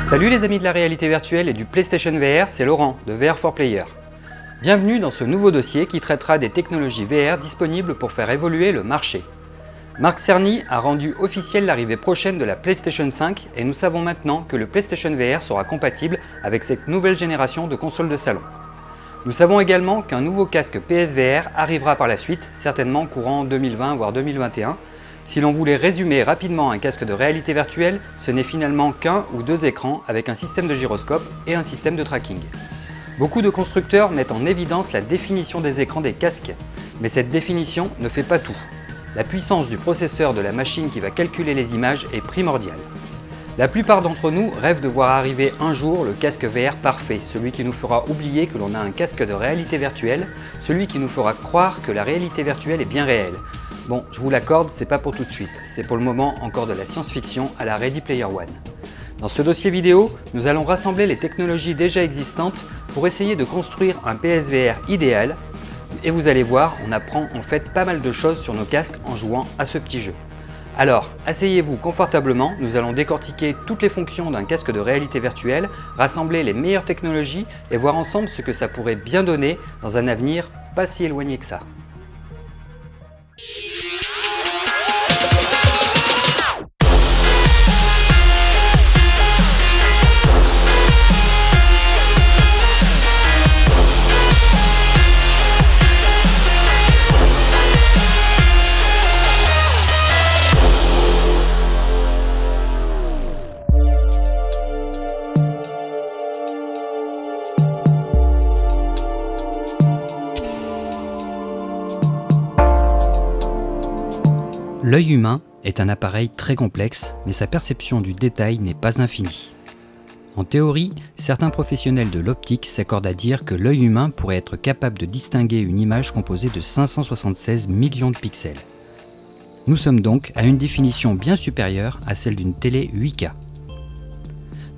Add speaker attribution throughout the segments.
Speaker 1: Salut les amis de la réalité virtuelle et du PlayStation VR, c'est Laurent de VR4Player. Bienvenue dans ce nouveau dossier qui traitera des technologies VR disponibles pour faire évoluer le marché. Marc Cerny a rendu officielle l'arrivée prochaine de la PlayStation 5 et nous savons maintenant que le PlayStation VR sera compatible avec cette nouvelle génération de consoles de salon. Nous savons également qu'un nouveau casque PSVR arrivera par la suite, certainement courant 2020 voire 2021. Si l'on voulait résumer rapidement un casque de réalité virtuelle, ce n'est finalement qu'un ou deux écrans avec un système de gyroscope et un système de tracking. Beaucoup de constructeurs mettent en évidence la définition des écrans des casques, mais cette définition ne fait pas tout. La puissance du processeur de la machine qui va calculer les images est primordiale. La plupart d'entre nous rêvent de voir arriver un jour le casque VR parfait, celui qui nous fera oublier que l'on a un casque de réalité virtuelle, celui qui nous fera croire que la réalité virtuelle est bien réelle. Bon, je vous l'accorde, c'est pas pour tout de suite, c'est pour le moment encore de la science-fiction à la Ready Player One. Dans ce dossier vidéo, nous allons rassembler les technologies déjà existantes pour essayer de construire un PSVR idéal. Et vous allez voir, on apprend en fait pas mal de choses sur nos casques en jouant à ce petit jeu. Alors, asseyez-vous confortablement, nous allons décortiquer toutes les fonctions d'un casque de réalité virtuelle, rassembler les meilleures technologies et voir ensemble ce que ça pourrait bien donner dans un avenir pas si éloigné que ça. L'œil humain est un appareil très complexe, mais sa perception du détail n'est pas infinie. En théorie, certains professionnels de l'optique s'accordent à dire que l'œil humain pourrait être capable de distinguer une image composée de 576 millions de pixels. Nous sommes donc à une définition bien supérieure à celle d'une télé 8K.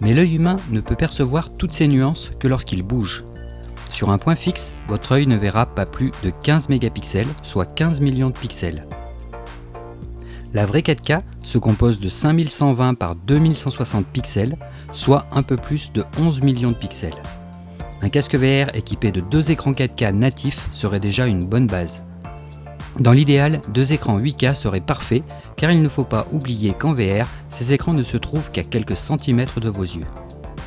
Speaker 1: Mais l'œil humain ne peut percevoir toutes ces nuances que lorsqu'il bouge. Sur un point fixe, votre œil ne verra pas plus de 15 mégapixels, soit 15 millions de pixels. La vraie 4K se compose de 5120 par 2160 pixels, soit un peu plus de 11 millions de pixels. Un casque VR équipé de deux écrans 4K natifs serait déjà une bonne base. Dans l'idéal, deux écrans 8K seraient parfaits, car il ne faut pas oublier qu'en VR, ces écrans ne se trouvent qu'à quelques centimètres de vos yeux.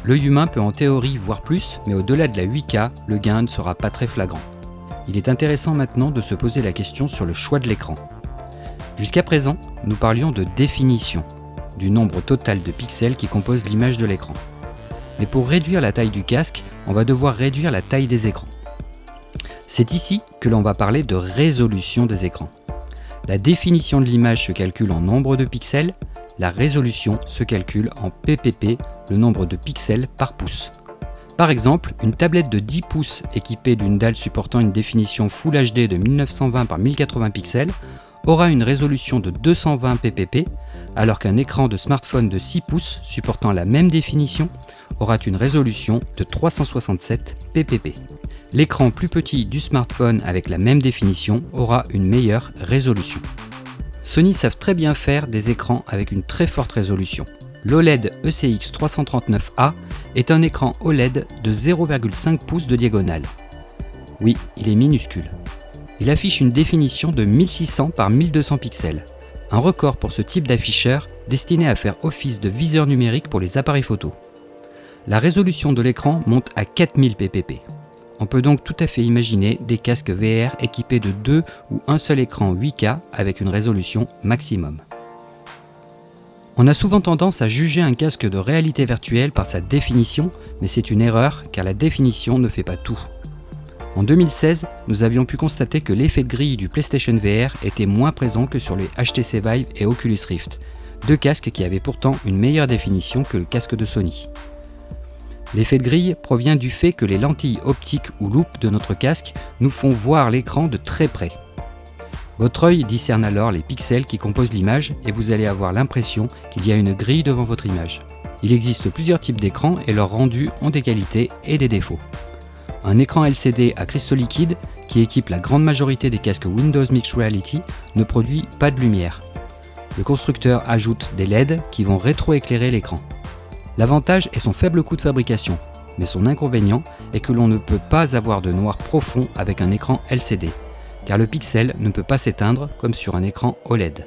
Speaker 1: L'œil humain peut en théorie voir plus, mais au-delà de la 8K, le gain ne sera pas très flagrant. Il est intéressant maintenant de se poser la question sur le choix de l'écran. Jusqu'à présent, nous parlions de définition, du nombre total de pixels qui composent l'image de l'écran. Mais pour réduire la taille du casque, on va devoir réduire la taille des écrans. C'est ici que l'on va parler de résolution des écrans. La définition de l'image se calcule en nombre de pixels, la résolution se calcule en ppp, le nombre de pixels par pouce. Par exemple, une tablette de 10 pouces équipée d'une dalle supportant une définition Full HD de 1920 par 1080 pixels aura une résolution de 220 ppp, alors qu'un écran de smartphone de 6 pouces supportant la même définition aura une résolution de 367 ppp. L'écran plus petit du smartphone avec la même définition aura une meilleure résolution. Sony savent très bien faire des écrans avec une très forte résolution. L'OLED ECX 339A est un écran OLED de 0,5 pouces de diagonale. Oui, il est minuscule. Il affiche une définition de 1600 par 1200 pixels, un record pour ce type d'afficheur destiné à faire office de viseur numérique pour les appareils photo. La résolution de l'écran monte à 4000 ppp. On peut donc tout à fait imaginer des casques VR équipés de deux ou un seul écran 8K avec une résolution maximum. On a souvent tendance à juger un casque de réalité virtuelle par sa définition, mais c'est une erreur car la définition ne fait pas tout. En 2016, nous avions pu constater que l'effet de grille du PlayStation VR était moins présent que sur les HTC Vive et Oculus Rift, deux casques qui avaient pourtant une meilleure définition que le casque de Sony. L'effet de grille provient du fait que les lentilles optiques ou loupes de notre casque nous font voir l'écran de très près. Votre œil discerne alors les pixels qui composent l'image et vous allez avoir l'impression qu'il y a une grille devant votre image. Il existe plusieurs types d'écrans et leurs rendus ont des qualités et des défauts. Un écran LCD à cristaux liquides, qui équipe la grande majorité des casques Windows Mixed Reality, ne produit pas de lumière. Le constructeur ajoute des LED qui vont rétroéclairer l'écran. L'avantage est son faible coût de fabrication, mais son inconvénient est que l'on ne peut pas avoir de noir profond avec un écran LCD, car le pixel ne peut pas s'éteindre comme sur un écran OLED.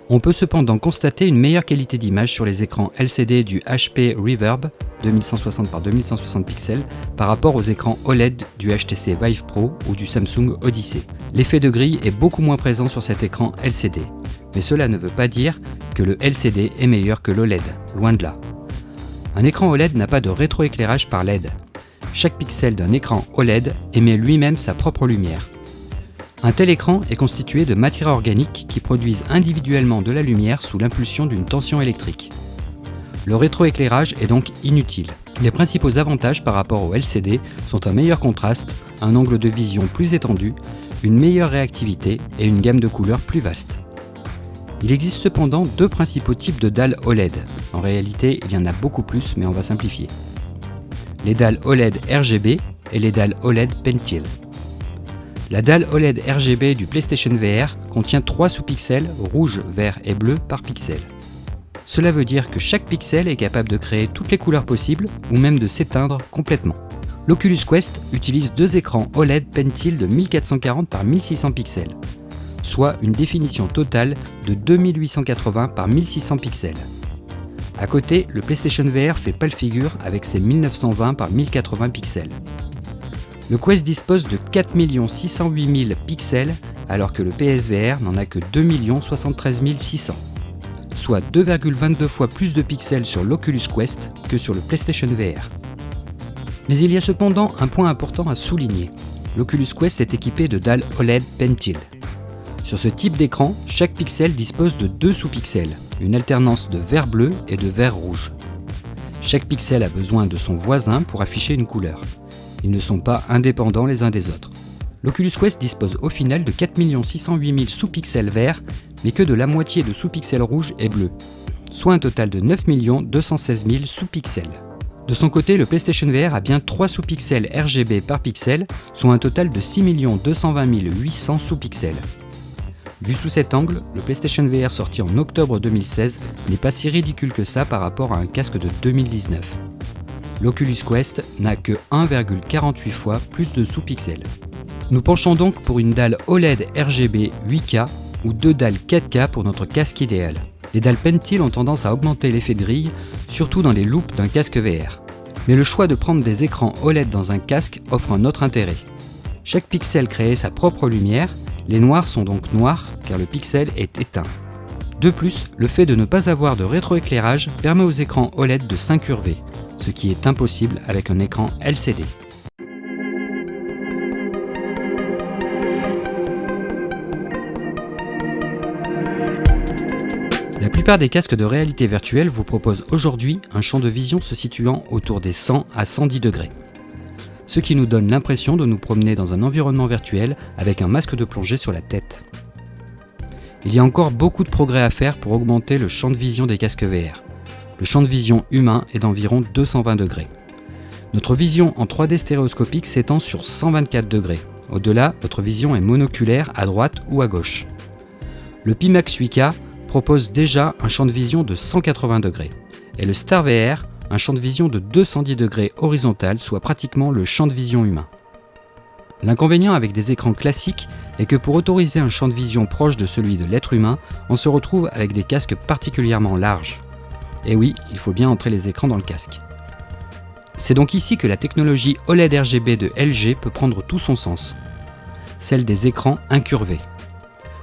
Speaker 1: On peut cependant constater une meilleure qualité d'image sur les écrans LCD du HP Reverb 2160 par 2160 pixels par rapport aux écrans OLED du HTC Vive Pro ou du Samsung Odyssey. L'effet de grille est beaucoup moins présent sur cet écran LCD, mais cela ne veut pas dire que le LCD est meilleur que l'OLED, loin de là. Un écran OLED n'a pas de rétroéclairage par LED. Chaque pixel d'un écran OLED émet lui-même sa propre lumière. Un tel écran est constitué de matières organiques qui produisent individuellement de la lumière sous l'impulsion d'une tension électrique. Le rétroéclairage est donc inutile. Les principaux avantages par rapport au LCD sont un meilleur contraste, un angle de vision plus étendu, une meilleure réactivité et une gamme de couleurs plus vaste. Il existe cependant deux principaux types de dalles OLED. En réalité, il y en a beaucoup plus, mais on va simplifier. Les dalles OLED RGB et les dalles OLED Pentil. La dalle OLED RGB du PlayStation VR contient 3 sous-pixels rouge, vert et bleu par pixel. Cela veut dire que chaque pixel est capable de créer toutes les couleurs possibles ou même de s'éteindre complètement. L'Oculus Quest utilise deux écrans OLED Pentil de 1440 par 1600 pixels, soit une définition totale de 2880 par 1600 pixels. À côté, le PlayStation VR fait pâle figure avec ses 1920 par 1080 pixels. Le Quest dispose de 4 608 000 pixels alors que le PSVR n'en a que 2 073 600, soit 2,22 fois plus de pixels sur l'Oculus Quest que sur le PlayStation VR. Mais il y a cependant un point important à souligner. L'Oculus Quest est équipé de dalles OLED Pentil. Sur ce type d'écran, chaque pixel dispose de 2 sous-pixels, une alternance de vert-bleu et de vert-rouge. Chaque pixel a besoin de son voisin pour afficher une couleur. Ils ne sont pas indépendants les uns des autres. L'Oculus Quest dispose au final de 4 608 000 sous-pixels verts, mais que de la moitié de sous-pixels rouges et bleus, soit un total de 9 216 000 sous-pixels. De son côté, le PlayStation VR a bien 3 sous-pixels RGB par pixel, soit un total de 6 220 800 sous-pixels. Vu sous cet angle, le PlayStation VR sorti en octobre 2016 n'est pas si ridicule que ça par rapport à un casque de 2019. L'Oculus Quest n'a que 1,48 fois plus de sous-pixels. Nous penchons donc pour une dalle OLED RGB 8K ou deux dalles 4K pour notre casque idéal. Les dalles Pentil ont tendance à augmenter l'effet de grille, surtout dans les loupes d'un casque VR. Mais le choix de prendre des écrans OLED dans un casque offre un autre intérêt. Chaque pixel crée sa propre lumière, les noirs sont donc noirs car le pixel est éteint. De plus, le fait de ne pas avoir de rétroéclairage permet aux écrans OLED de s'incurver, ce qui est impossible avec un écran LCD. La plupart des casques de réalité virtuelle vous proposent aujourd'hui un champ de vision se situant autour des 100 à 110 degrés, ce qui nous donne l'impression de nous promener dans un environnement virtuel avec un masque de plongée sur la tête. Il y a encore beaucoup de progrès à faire pour augmenter le champ de vision des casques VR. Le champ de vision humain est d'environ 220 degrés. Notre vision en 3D stéréoscopique s'étend sur 124 degrés. Au-delà, votre vision est monoculaire à droite ou à gauche. Le Pimax 8K propose déjà un champ de vision de 180 degrés. Et le Star VR, un champ de vision de 210 degrés horizontal, soit pratiquement le champ de vision humain. L'inconvénient avec des écrans classiques est que pour autoriser un champ de vision proche de celui de l'être humain, on se retrouve avec des casques particulièrement larges. Et oui, il faut bien entrer les écrans dans le casque. C'est donc ici que la technologie OLED RGB de LG peut prendre tout son sens, celle des écrans incurvés.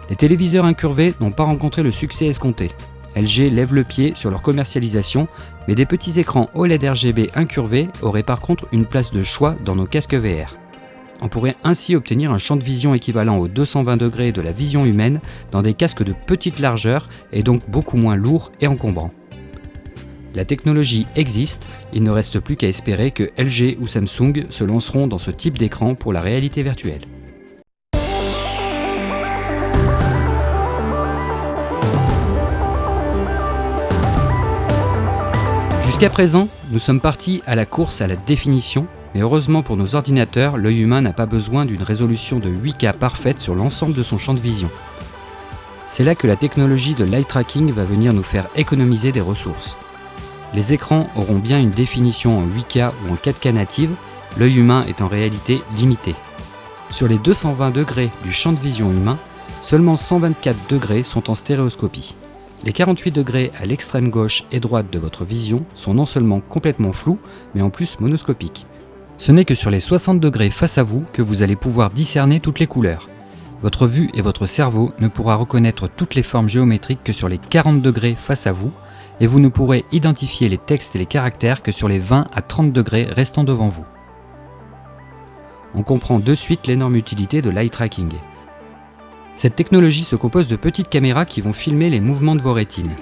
Speaker 1: Les téléviseurs incurvés n'ont pas rencontré le succès escompté. LG lève le pied sur leur commercialisation, mais des petits écrans OLED RGB incurvés auraient par contre une place de choix dans nos casques VR. On pourrait ainsi obtenir un champ de vision équivalent aux 220 degrés de la vision humaine dans des casques de petite largeur et donc beaucoup moins lourds et encombrants. La technologie existe, il ne reste plus qu'à espérer que LG ou Samsung se lanceront dans ce type d'écran pour la réalité virtuelle. Jusqu'à présent, nous sommes partis à la course à la définition, mais heureusement pour nos ordinateurs, l'œil humain n'a pas besoin d'une résolution de 8K parfaite sur l'ensemble de son champ de vision. C'est là que la technologie de l'eye tracking va venir nous faire économiser des ressources. Les écrans auront bien une définition en 8K ou en 4K native, l'œil humain est en réalité limité. Sur les 220 degrés du champ de vision humain, seulement 124 degrés sont en stéréoscopie. Les 48 degrés à l'extrême gauche et droite de votre vision sont non seulement complètement flous, mais en plus monoscopiques. Ce n'est que sur les 60 degrés face à vous que vous allez pouvoir discerner toutes les couleurs. Votre vue et votre cerveau ne pourra reconnaître toutes les formes géométriques que sur les 40 degrés face à vous, et vous ne pourrez identifier les textes et les caractères que sur les 20 à 30 degrés restant devant vous. On comprend de suite l'énorme utilité de l'eye tracking. Cette technologie se compose de petites caméras qui vont filmer les mouvements de vos rétines.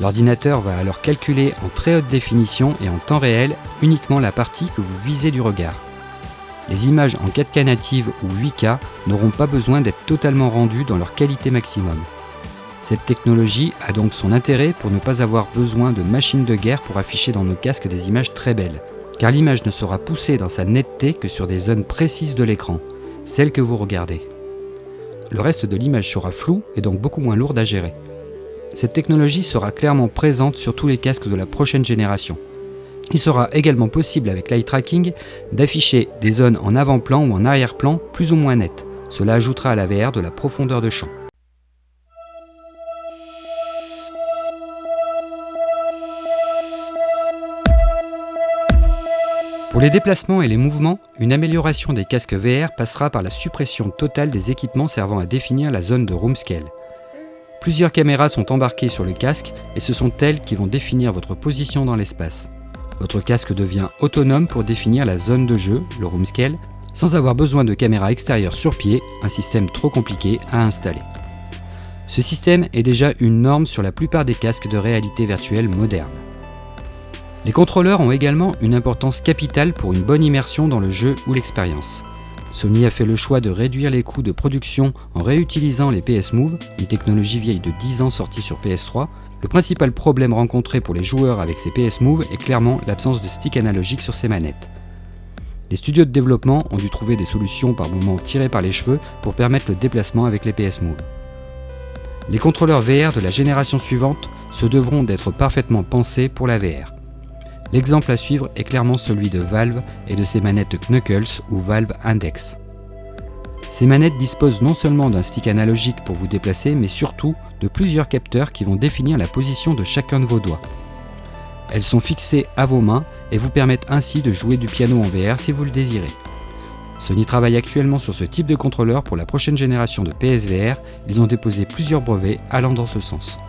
Speaker 1: L'ordinateur va alors calculer en très haute définition et en temps réel uniquement la partie que vous visez du regard. Les images en 4K native ou 8K n'auront pas besoin d'être totalement rendues dans leur qualité maximum. Cette technologie a donc son intérêt pour ne pas avoir besoin de machines de guerre pour afficher dans nos casques des images très belles, car l'image ne sera poussée dans sa netteté que sur des zones précises de l'écran, celles que vous regardez. Le reste de l'image sera flou et donc beaucoup moins lourde à gérer. Cette technologie sera clairement présente sur tous les casques de la prochaine génération. Il sera également possible avec l'eye tracking d'afficher des zones en avant-plan ou en arrière-plan plus ou moins nettes. Cela ajoutera à la VR de la profondeur de champ. Pour les déplacements et les mouvements, une amélioration des casques VR passera par la suppression totale des équipements servant à définir la zone de room scale. Plusieurs caméras sont embarquées sur le casque et ce sont elles qui vont définir votre position dans l'espace. Votre casque devient autonome pour définir la zone de jeu, le room scale, sans avoir besoin de caméras extérieures sur pied, un système trop compliqué à installer. Ce système est déjà une norme sur la plupart des casques de réalité virtuelle modernes. Les contrôleurs ont également une importance capitale pour une bonne immersion dans le jeu ou l'expérience. Sony a fait le choix de réduire les coûts de production en réutilisant les PS Move, une technologie vieille de 10 ans sortie sur PS3. Le principal problème rencontré pour les joueurs avec ces PS Move est clairement l'absence de stick analogique sur ces manettes. Les studios de développement ont dû trouver des solutions par moments tirées par les cheveux pour permettre le déplacement avec les PS Move. Les contrôleurs VR de la génération suivante se devront d'être parfaitement pensés pour la VR. L'exemple à suivre est clairement celui de Valve et de ses manettes Knuckles ou Valve Index. Ces manettes disposent non seulement d'un stick analogique pour vous déplacer, mais surtout de plusieurs capteurs qui vont définir la position de chacun de vos doigts. Elles sont fixées à vos mains et vous permettent ainsi de jouer du piano en VR si vous le désirez. Sony travaille actuellement sur ce type de contrôleur pour la prochaine génération de PSVR, ils ont déposé plusieurs brevets allant dans ce sens.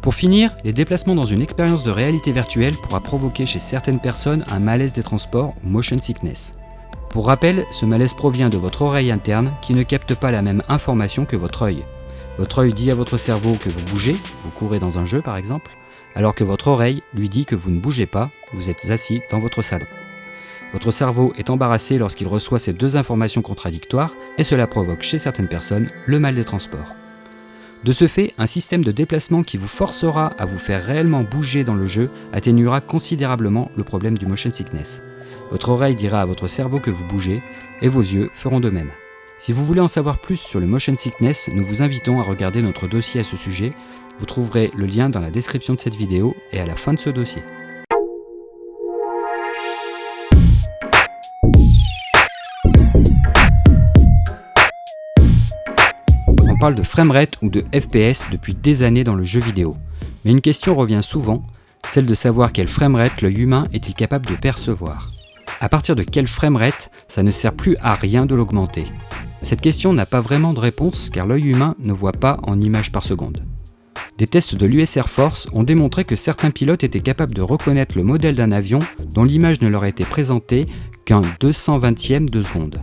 Speaker 1: Pour finir, les déplacements dans une expérience de réalité virtuelle pourra provoquer chez certaines personnes un malaise des transports ou motion sickness. Pour rappel, ce malaise provient de votre oreille interne qui ne capte pas la même information que votre œil. Votre œil dit à votre cerveau que vous bougez, vous courez dans un jeu par exemple, alors que votre oreille lui dit que vous ne bougez pas, vous êtes assis dans votre salon. Votre cerveau est embarrassé lorsqu'il reçoit ces deux informations contradictoires et cela provoque chez certaines personnes le mal des transports. De ce fait, un système de déplacement qui vous forcera à vous faire réellement bouger dans le jeu atténuera considérablement le problème du motion sickness. Votre oreille dira à votre cerveau que vous bougez et vos yeux feront de même. Si vous voulez en savoir plus sur le motion sickness, nous vous invitons à regarder notre dossier à ce sujet. Vous trouverez le lien dans la description de cette vidéo et à la fin de ce dossier. On parle de framerate ou de FPS depuis des années dans le jeu vidéo. Mais une question revient souvent, celle de savoir quel framerate l'œil humain est-il capable de percevoir. À partir de quel framerate, ça ne sert plus à rien de l'augmenter. Cette question n'a pas vraiment de réponse car l'œil humain ne voit pas en images par seconde. Des tests de l'US Air Force ont démontré que certains pilotes étaient capables de reconnaître le modèle d'un avion dont l'image ne leur était présentée qu'un 220e de seconde.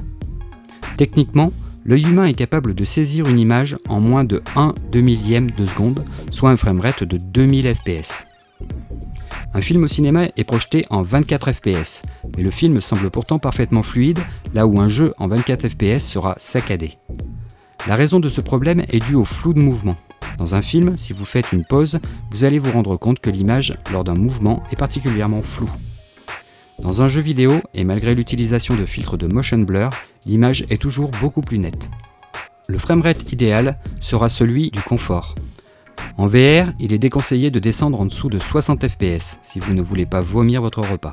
Speaker 1: Techniquement, l'œil humain est capable de saisir une image en moins de 1 demi-millième de seconde, soit un framerate de 2000 fps. Un film au cinéma est projeté en 24 fps, mais le film semble pourtant parfaitement fluide, là où un jeu en 24 fps sera saccadé. La raison de ce problème est due au flou de mouvement. Dans un film, si vous faites une pause, vous allez vous rendre compte que l'image, lors d'un mouvement, est particulièrement floue. Dans un jeu vidéo, et malgré l'utilisation de filtres de motion blur, l'image est toujours beaucoup plus nette. Le framerate idéal sera celui du confort. En VR, il est déconseillé de descendre en dessous de 60 fps si vous ne voulez pas vomir votre repas.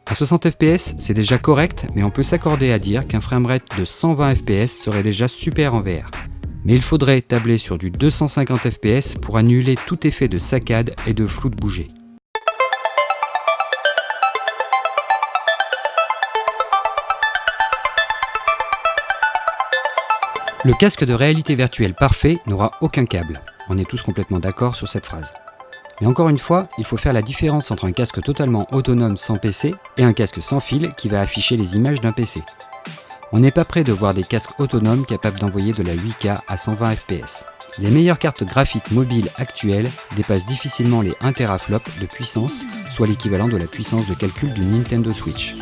Speaker 1: À 60 fps, c'est déjà correct, mais on peut s'accorder à dire qu'un framerate de 120 fps serait déjà super en VR. Mais il faudrait tabler sur du 250 fps pour annuler tout effet de saccade et de flou de bouger. Le casque de réalité virtuelle parfait n'aura aucun câble. On est tous complètement d'accord sur cette phrase. Mais encore une fois, il faut faire la différence entre un casque totalement autonome sans PC et un casque sans fil qui va afficher les images d'un PC. On n'est pas près de voir des casques autonomes capables d'envoyer de la 8K à 120 fps. Les meilleures cartes graphiques mobiles actuelles dépassent difficilement les 1 teraflop de puissance, soit l'équivalent de la puissance de calcul d'une Nintendo Switch.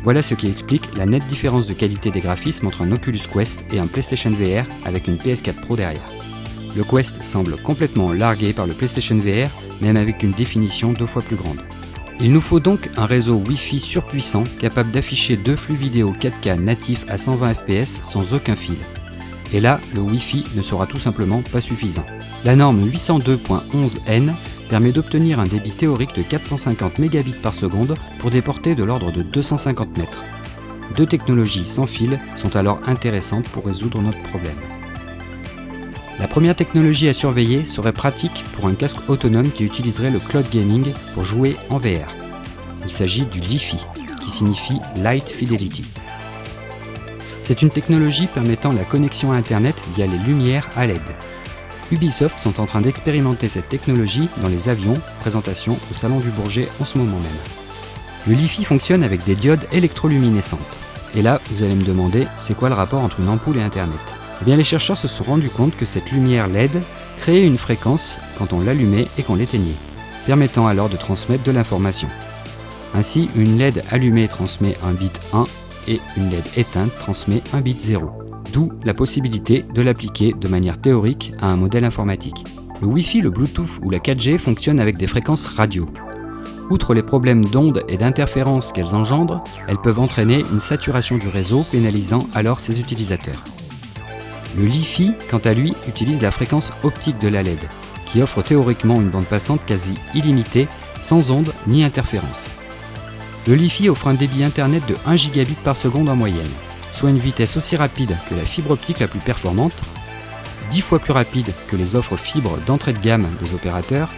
Speaker 1: Voilà ce qui explique la nette différence de qualité des graphismes entre un Oculus Quest et un PlayStation VR avec une PS4 Pro derrière. Le Quest semble complètement largué par le PlayStation VR, même avec une définition 2 fois plus grande. Il nous faut donc un réseau Wi-Fi surpuissant capable d'afficher 2 flux vidéo 4K natifs à 120 fps sans aucun fil. Et là, le Wi-Fi ne sera tout simplement pas suffisant. La norme 802.11n permet d'obtenir un débit théorique de 450 Mbps pour des portées de l'ordre de 250 mètres. Deux technologies sans fil sont alors intéressantes pour résoudre notre problème. La première technologie à surveiller serait pratique pour un casque autonome qui utiliserait le cloud gaming pour jouer en VR. Il s'agit du Li-Fi, qui signifie Light Fidelity. C'est une technologie permettant la connexion à Internet via les lumières à LED. Ubisoft sont en train d'expérimenter cette technologie dans les avions, présentation au Salon du Bourget en ce moment même. Le Li-Fi fonctionne avec des diodes électroluminescentes. Et là, vous allez me demander, c'est quoi le rapport entre une ampoule et Internet ? Eh bien, les chercheurs se sont rendus compte que cette lumière LED créait une fréquence quand on l'allumait et qu'on l'éteignait, permettant alors de transmettre de l'information. Ainsi, une LED allumée transmet un bit 1 et une LED éteinte transmet un bit 0. D'où la possibilité de l'appliquer de manière théorique à un modèle informatique. Le Wi-Fi, le Bluetooth ou la 4G fonctionnent avec des fréquences radio. Outre les problèmes d'ondes et d'interférences qu'elles engendrent, elles peuvent entraîner une saturation du réseau, pénalisant alors ses utilisateurs. Le Li-Fi, quant à lui, utilise la fréquence optique de la LED, qui offre théoriquement une bande passante quasi illimitée, sans ondes ni interférences. Le Li-Fi offre un débit internet de 1 gigabit par seconde en moyenne, soit une vitesse aussi rapide que la fibre optique la plus performante, 10 fois plus rapide que les offres fibres d'entrée de gamme des opérateurs,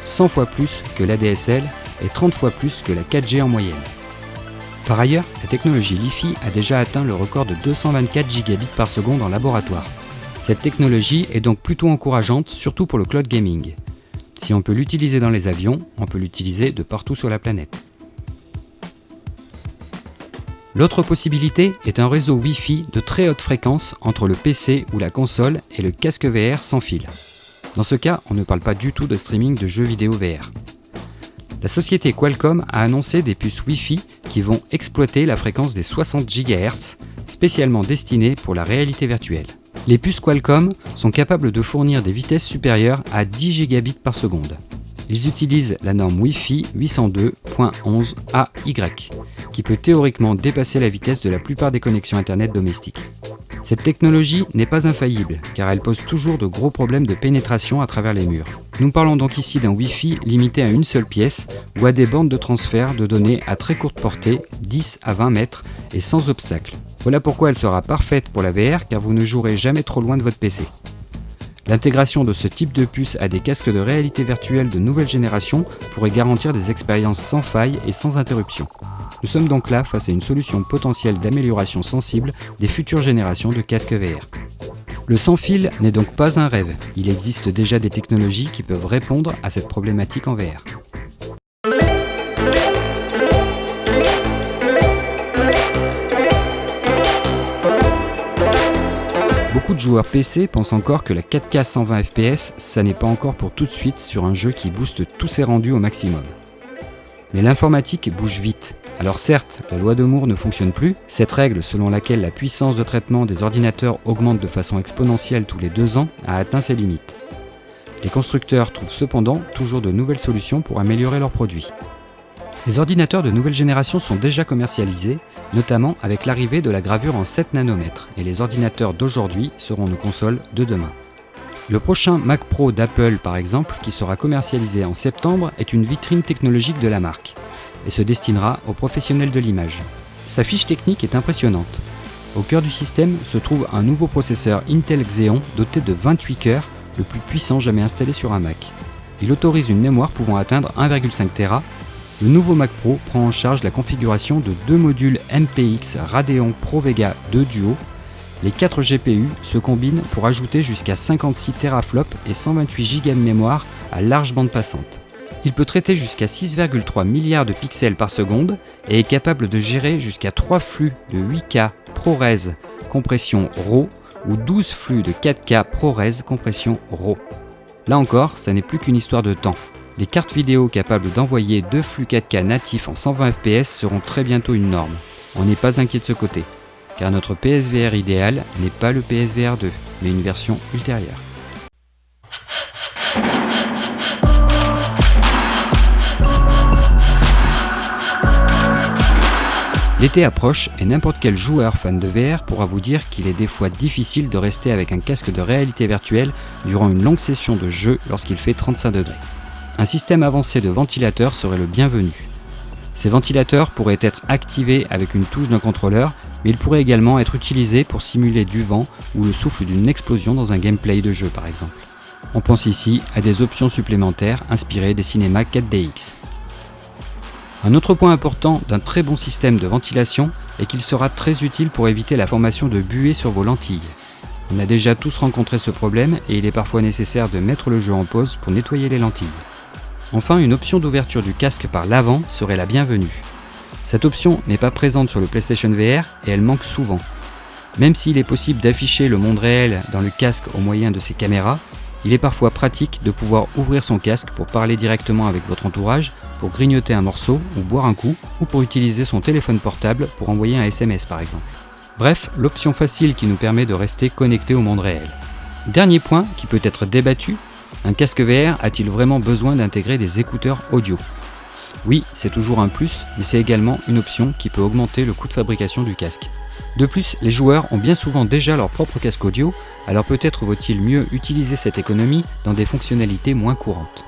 Speaker 1: 100 fois plus que l'ADSL et 30 fois plus que la 4G en moyenne. Par ailleurs, la technologie Li-Fi a déjà atteint le record de 224 gigabits par seconde en laboratoire. Cette technologie est donc plutôt encourageante, surtout pour le cloud gaming. Si on peut l'utiliser dans les avions, on peut l'utiliser de partout sur la planète. L'autre possibilité est un réseau Wi-Fi de très haute fréquence entre le PC ou la console et le casque VR sans fil. Dans ce cas, on ne parle pas du tout de streaming de jeux vidéo VR. La société Qualcomm a annoncé des puces Wi-Fi qui vont exploiter la fréquence des 60 GHz, spécialement destinées pour la réalité virtuelle. Les puces Qualcomm sont capables de fournir des vitesses supérieures à 10 gigabits par seconde. Ils utilisent la norme Wi-Fi 802.11ay, qui peut théoriquement dépasser la vitesse de la plupart des connexions Internet domestiques. Cette technologie n'est pas infaillible, car elle pose toujours de gros problèmes de pénétration à travers les murs. Nous parlons donc ici d'un Wi-Fi limité à une seule pièce, ou à des bandes de transfert de données à très courte portée, 10 à 20 mètres, et sans obstacle. Voilà pourquoi elle sera parfaite pour la VR, car vous ne jouerez jamais trop loin de votre PC. L'intégration de ce type de puce à des casques de réalité virtuelle de nouvelle génération pourrait garantir des expériences sans faille et sans interruption. Nous sommes donc là face à une solution potentielle d'amélioration sensible des futures générations de casques VR. Le sans-fil n'est donc pas un rêve, il existe déjà des technologies qui peuvent répondre à cette problématique en VR. Beaucoup de joueurs PC pensent encore que la 4K 120 fps, ça n'est pas encore pour tout de suite sur un jeu qui booste tous ses rendus au maximum. Mais l'informatique bouge vite. Alors certes, la loi de Moore ne fonctionne plus, cette règle selon laquelle la puissance de traitement des ordinateurs augmente de façon exponentielle tous les 2 ans a atteint ses limites. Les constructeurs trouvent cependant toujours de nouvelles solutions pour améliorer leurs produits. Les ordinateurs de nouvelle génération sont déjà commercialisés, notamment avec l'arrivée de la gravure en 7 nanomètres, et les ordinateurs d'aujourd'hui seront nos consoles de demain. Le prochain Mac Pro d'Apple par exemple, qui sera commercialisé en septembre, est une vitrine technologique de la marque et se destinera aux professionnels de l'image. Sa fiche technique est impressionnante. Au cœur du système se trouve un nouveau processeur Intel Xeon doté de 28 cœurs, le plus puissant jamais installé sur un Mac. Il autorise une mémoire pouvant atteindre 1,5 Tera. Le nouveau Mac Pro prend en charge la configuration de 2 modules MPX Radeon Pro Vega 2 Duo. Les 4 GPU se combinent pour ajouter jusqu'à 56 teraflops et 128 Go de mémoire à large bande passante. Il peut traiter jusqu'à 6,3 milliards de pixels par seconde et est capable de gérer jusqu'à 3 flux de 8K ProRes compression RAW ou 12 flux de 4K ProRes compression RAW. Là encore, ça n'est plus qu'une histoire de temps. Les cartes vidéo capables d'envoyer 2 flux 4K natifs en 120 fps seront très bientôt une norme. On n'est pas inquiet de ce côté, car notre PSVR idéal n'est pas le PSVR 2, mais une version ultérieure. L'été approche et n'importe quel joueur fan de VR pourra vous dire qu'il est des fois difficile de rester avec un casque de réalité virtuelle durant une longue session de jeu lorsqu'il fait 35 degrés. Un système avancé de ventilateurs serait le bienvenu. Ces ventilateurs pourraient être activés avec une touche d'un contrôleur, mais ils pourraient également être utilisés pour simuler du vent ou le souffle d'une explosion dans un gameplay de jeu par exemple. On pense ici à des options supplémentaires inspirées des cinémas 4DX. Un autre point important d'un très bon système de ventilation est qu'il sera très utile pour éviter la formation de buée sur vos lentilles. On a déjà tous rencontré ce problème et il est parfois nécessaire de mettre le jeu en pause pour nettoyer les lentilles. Enfin, une option d'ouverture du casque par l'avant serait la bienvenue. Cette option n'est pas présente sur le PlayStation VR et elle manque souvent. Même s'il est possible d'afficher le monde réel dans le casque au moyen de ses caméras, il est parfois pratique de pouvoir ouvrir son casque pour parler directement avec votre entourage, pour grignoter un morceau ou boire un coup, ou pour utiliser son téléphone portable pour envoyer un SMS par exemple. Bref, l'option facile qui nous permet de rester connecté au monde réel. Dernier point qui peut être débattu, un casque VR a-t-il vraiment besoin d'intégrer des écouteurs audio ? Oui, c'est toujours un plus, mais c'est également une option qui peut augmenter le coût de fabrication du casque. De plus, les joueurs ont bien souvent déjà leur propre casque audio, alors peut-être vaut-il mieux utiliser cette économie dans des fonctionnalités moins courantes.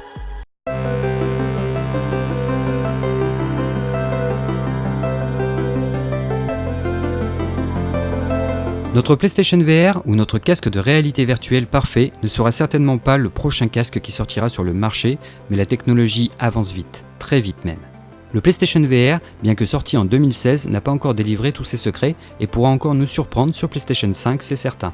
Speaker 1: Notre PlayStation VR ou notre casque de réalité virtuelle parfait ne sera certainement pas le prochain casque qui sortira sur le marché, mais la technologie avance vite, très vite même. Le PlayStation VR, bien que sorti en 2016, n'a pas encore délivré tous ses secrets et pourra encore nous surprendre sur PlayStation 5, c'est certain.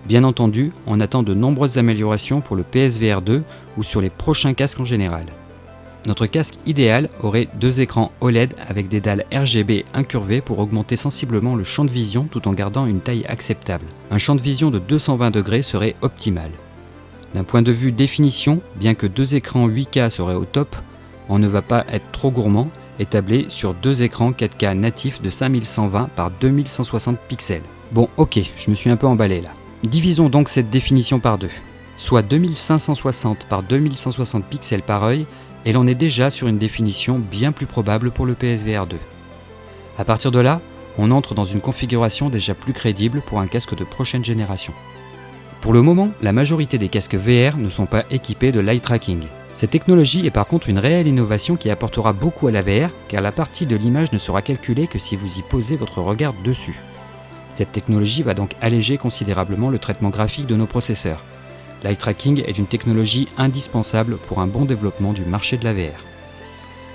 Speaker 1: Bien entendu, on attend de nombreuses améliorations pour le PSVR 2 ou sur les prochains casques en général. Notre casque idéal aurait 2 écrans OLED avec des dalles RGB incurvées pour augmenter sensiblement le champ de vision tout en gardant une taille acceptable. Un champ de vision de 220 degrés serait optimal. D'un point de vue définition, bien que 2 écrans 8K seraient au top, on ne va pas être trop gourmand et tabler sur 2 écrans 4K natifs de 5120 par 2160 pixels. Bon ok, je me suis un peu emballé là. Divisons donc cette définition par 2, soit 2560 par 2160 pixels par œil, et l'on est déjà sur une définition bien plus probable pour le PSVR 2. A partir de là, on entre dans une configuration déjà plus crédible pour un casque de prochaine génération. Pour le moment, la majorité des casques VR ne sont pas équipés de l'eye tracking. Cette technologie est par contre une réelle innovation qui apportera beaucoup à la VR, car la partie de l'image ne sera calculée que si vous y posez votre regard dessus. Cette technologie va donc alléger considérablement le traitement graphique de nos processeurs. L'eye tracking est une technologie indispensable pour un bon développement du marché de la VR.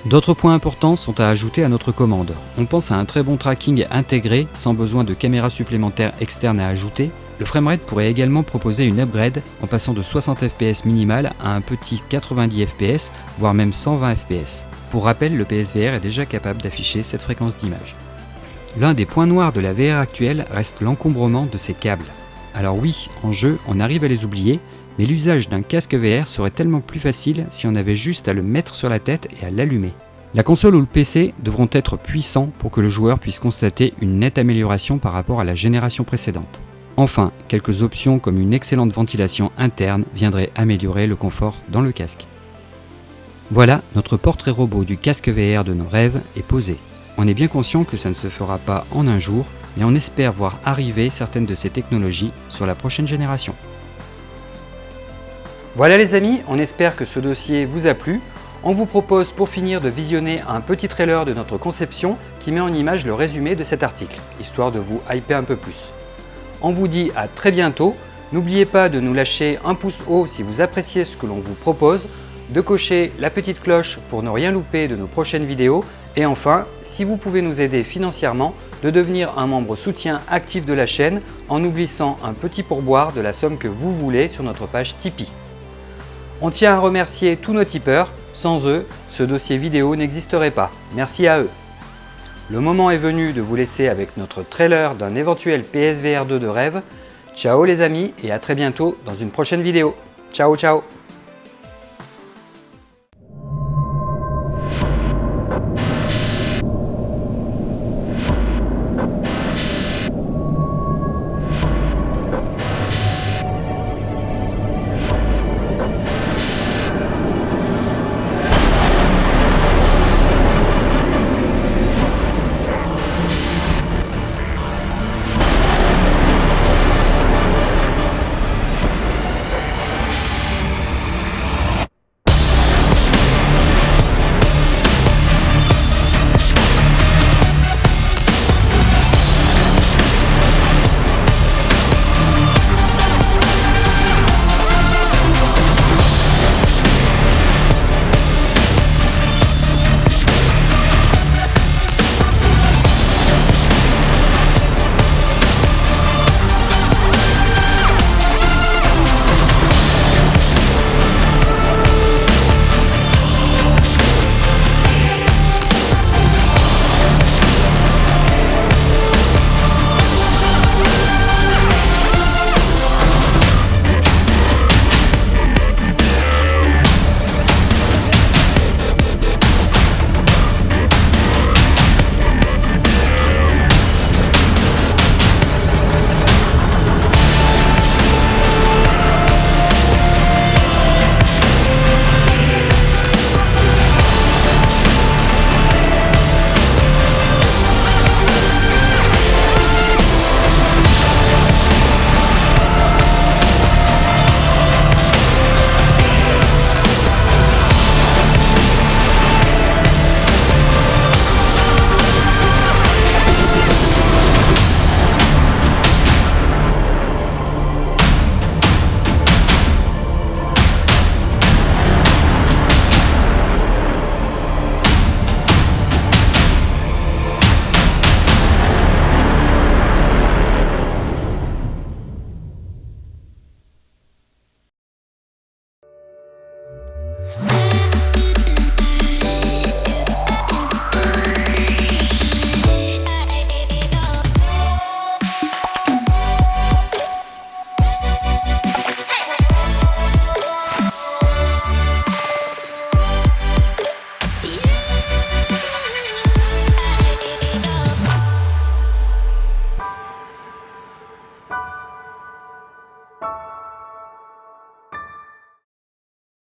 Speaker 1: D'autres points importants sont à ajouter à notre commande. On pense à un très bon tracking intégré sans besoin de caméras supplémentaires externes à ajouter. Le framerate pourrait également proposer une upgrade en passant de 60 fps minimal à un petit 90 fps, voire même 120 fps. Pour rappel, le PSVR est déjà capable d'afficher cette fréquence d'image. L'un des points noirs de la VR actuelle reste l'encombrement de ses câbles. Alors oui, en jeu, on arrive à les oublier, mais l'usage d'un casque VR serait tellement plus facile si on avait juste à le mettre sur la tête et à l'allumer. La console ou le PC devront être puissants pour que le joueur puisse constater une nette amélioration par rapport à la génération précédente. Enfin, quelques options comme une excellente ventilation interne viendraient améliorer le confort dans le casque. Voilà, notre portrait robot du casque VR de nos rêves est posé. On est bien conscient que ça ne se fera pas en un jour, mais on espère voir arriver certaines de ces technologies sur la prochaine génération. Voilà les amis, on espère que ce dossier vous a plu. On vous propose pour finir de visionner un petit trailer de notre conception qui met en image le résumé de cet article, histoire de vous hyper un peu plus. On vous dit à très bientôt. N'oubliez pas de nous lâcher un pouce haut si vous appréciez ce que l'on vous propose, de cocher la petite cloche pour ne rien louper de nos prochaines vidéos et enfin, si vous pouvez nous aider financièrement, de devenir un membre soutien actif de la chaîne en nous glissant un petit pourboire de la somme que vous voulez sur notre page Tipeee. On tient à remercier tous nos tipeurs, sans eux, ce dossier vidéo n'existerait pas. Merci à eux. Le moment est venu de vous laisser avec notre trailer d'un éventuel PSVR 2 de rêve. Ciao les amis et à très bientôt dans une prochaine vidéo. Ciao ciao.